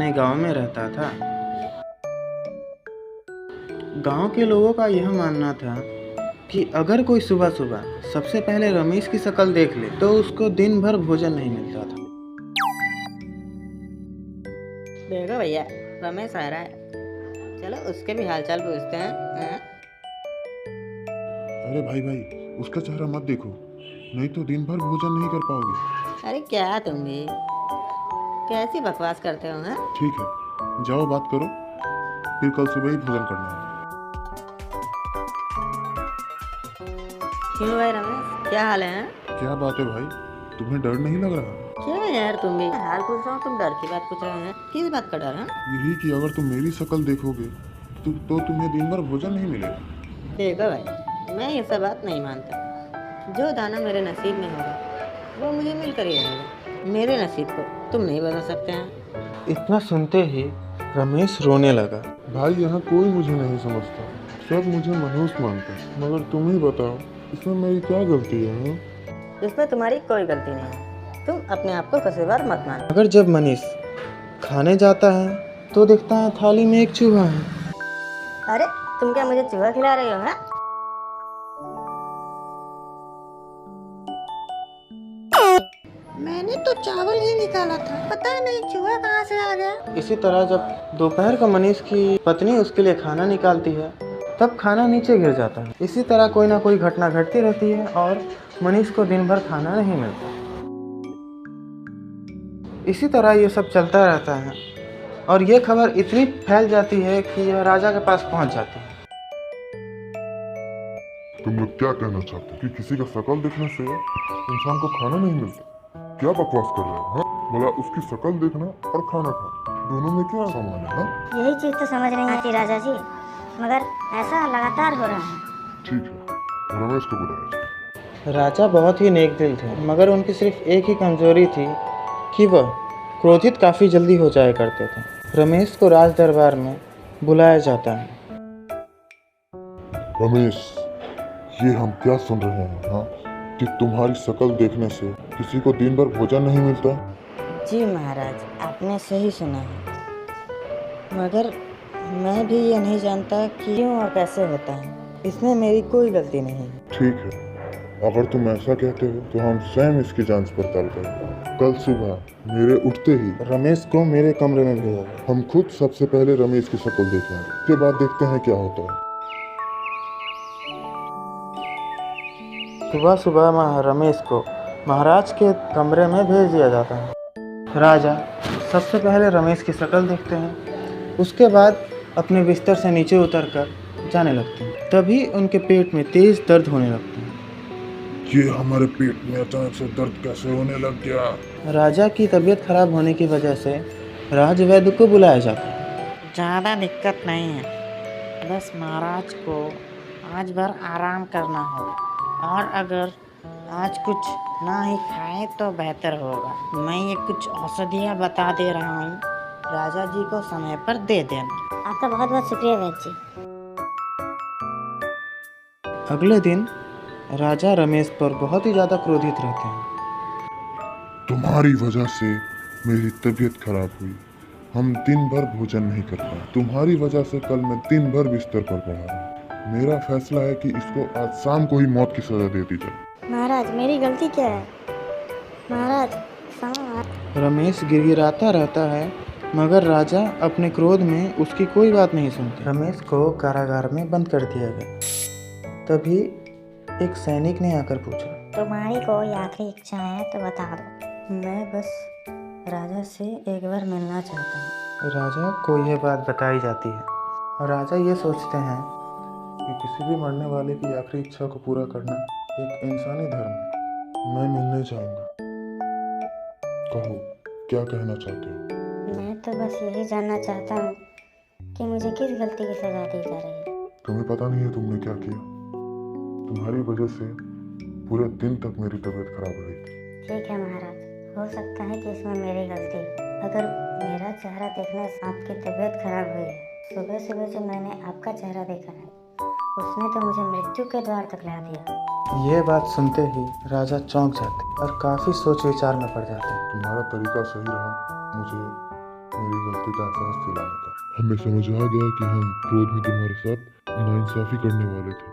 अपने गांव में रहता था। गांव के लोगों का यह मानना था कि अगर कोई सुबह सुबह सबसे पहले रमेश की शक्ल देख ले तो उसको दिन भर भोजन नहीं मिलता था। देखो भैया, रमेश आ रहा है, चलो उसके भी हालचाल पूछते हैं। अरे भाई भाई, उसका चेहरा मत देखो, नहीं तो दिन भर भोजन नहीं कर पाओगे। अरे क्या तुम भी कैसी बकवास करते हो? हैं? ठीक है, जाओ बात करो, फिर कल सुबह ही भोजन करना है। क्यों भाई रमेश, क्या हाल है? क्या बात है भाई, तुम्हें डर नहीं लग रहा? क्या यार, तुम भी हाल पूछ रहा हूँ, तुम डर की बात पूछ रहे हैं। किस बात का डर है? यही कि अगर तुम मेरी शक्ल देखोगे तो तुम्हें दिन भर भोजन नहीं मिलेगा। देखो भाई, मैं ये सब बात नहीं मानता। जो दाना मेरे नसीब में होगा वो मुझे मिलकर ही रहेगा। मेरे नसीब को तुम नहीं बदल सकते हैं। इतना सुनते ही रमेश रोने लगा। भाई, यहाँ कोई मुझे नहीं समझता, सब मुझे मनुष्य मानते हैं, मगर तुम ही बताओ इसमें मेरी क्या गलती है? हाँ? इसमें तुम्हारी कोई गलती नहीं है। तुम अपने आप को कसूरवार मत मानो। मगर जब मनीष खाने जाता है तो देखता है थाली में एक चूहा है। अरे तुम क्या मुझे चूहा खिला रहे हो? हैं? मैंने तो चावल ही निकाला था, पता नहीं चूहा कहाँ से आ गया। इसी तरह जब दोपहर को मनीष की पत्नी उसके लिए खाना निकालती है तब खाना नीचे गिर जाता है। इसी तरह कोई ना कोई घटना घटती रहती है और मनीष को दिन भर खाना नहीं मिलता। इसी तरह ये सब चलता रहता है और ये खबर इतनी फैल जाती है कि यह राजा के पास पहुंच जाती है। तुम लोग क्या कहना चाहते हो कि किसी का शक्ल देखने से इंसान को खाना नहीं मिलता? क्या बकवास कर रहे हो? हाँ, बोला उसकी शक्ल देखना और खाना खाना दोनों में क्या समान है? हाँ? यही चीज तो समझ नहीं आती राजा जी, मगर ऐसा लगातार हो रहा है। ठीक है, रमेश को बुलाया। राजा बहुत ही नेक दिल थे, मगर उनकी सिर्फ एक ही कमजोरी थी कि वह क्रोधित काफ़ी जल्दी हो जाया करते थे। रमेश को राज दरबार में बुलाया जाता है। रमेश, ये हम क्या सुन रहे हैं? हाँ, कि तुम्हारी शक्ल देखने से किसी को दिन भर भोजन नहीं मिलता? जी महाराज, आपने सही सुना है, मगर मैं भी ये नहीं जानता कि क्यों और कैसे होता है। इसमें मेरी कोई गलती नहीं है। ठीक है, अगर तुम ऐसा कहते हो तो हम स्वयं इसकी जांच पड़ताल करेंगे। कल सुबह मेरे उठते ही रमेश को मेरे कमरे में भेजा गया। हम खुद सबसे पहले रमेश की शक्ल देखेंगे, उसके बाद देखते हैं क्या होता है। सुबह सुबह रमेश को महाराज के कमरे में भेज दिया जाता है। राजा सबसे पहले रमेश की शक्ल देखते हैं, उसके बाद अपने बिस्तर से नीचे उतरकर जाने लगते हैं। तभी उनके पेट में तेज दर्द होने लगता है। ये हमारे पेट में अचानक से दर्द कैसे होने लग गया? राजा की तबीयत खराब होने की वजह से राजवैद्य को बुलाया जाता है। ज़्यादा दिक्कत नहीं है, बस महाराज को आज भर आराम करना होगा, और अगर आज कुछ ना ही खाए तो बेहतर होगा। मैं ये कुछ औषधियाँ बता दे रहा हूँ, राजा जी को समय पर दे देना। आपका बहुत बहुत शुक्रिया वैद्य जी। अगले दिन राजा रमेश पर बहुत ही ज़्यादा क्रोधित रहते हैं। तुम्हारी वजह से मेरी तबीयत खराब हुई, हम दिन भर भोजन नहीं कर पाए। तुम्हारी वजह से कल मैं दिन भर बिस्तर पर पड़ा रहा। मेरा फैसला है कि इसको आज शाम को ही मौत की सजा दे दी जाए। महाराज, मेरी गलती क्या है? महाराज, रमेश गिड़गिड़ाता रहता है, मगर राजा अपने क्रोध में उसकी कोई बात नहीं सुनते। रमेश को कारागार में बंद कर दिया गया। तभी एक सैनिक ने आकर पूछा, तुम्हारी कोई आखिरी इच्छा है तो बता दो। मैं बस राजा से एक बार मिलना चाहता हूँ। राजा को यह बात बताई जाती है और राजा ये सोचते हैं कि किसी भी मरने वाले की आखिरी इच्छा को पूरा करना एक इंसानी धर्म है। मैं मिलने जाऊंगा। कहो, क्या कहना चाहते हो? मैं तो बस यही जानना चाहता हूँ कि मुझे किस गलती की सजा दी जा रही है। तुम्हें पता नहीं है तुमने क्या किया? तुम्हारी वजह से पूरे दिन तक मेरी तबीयत खराब रही। ठीक है महाराज, हो सकता है कि इसमें मेरी गलती है। अगर मेरा चेहरा देखने से आपकी तबीयत खराब हुई है, सुबह सुबह जो मैंने आपका चेहरा देखा है उसने तो मुझे मृत्यु के द्वार तक ला दिया। ये बात सुनते ही राजा चौंक जाते और काफ़ी सोच विचार में पड़ जाते हैं। तुम्हारा तरीका सही रहा, मुझे मेरी गलती का एहसास दिलाने का। हमें समझ आ गया कि हम क्रोध में तुम्हारे साथ नाइंसाफी करने वाले थे।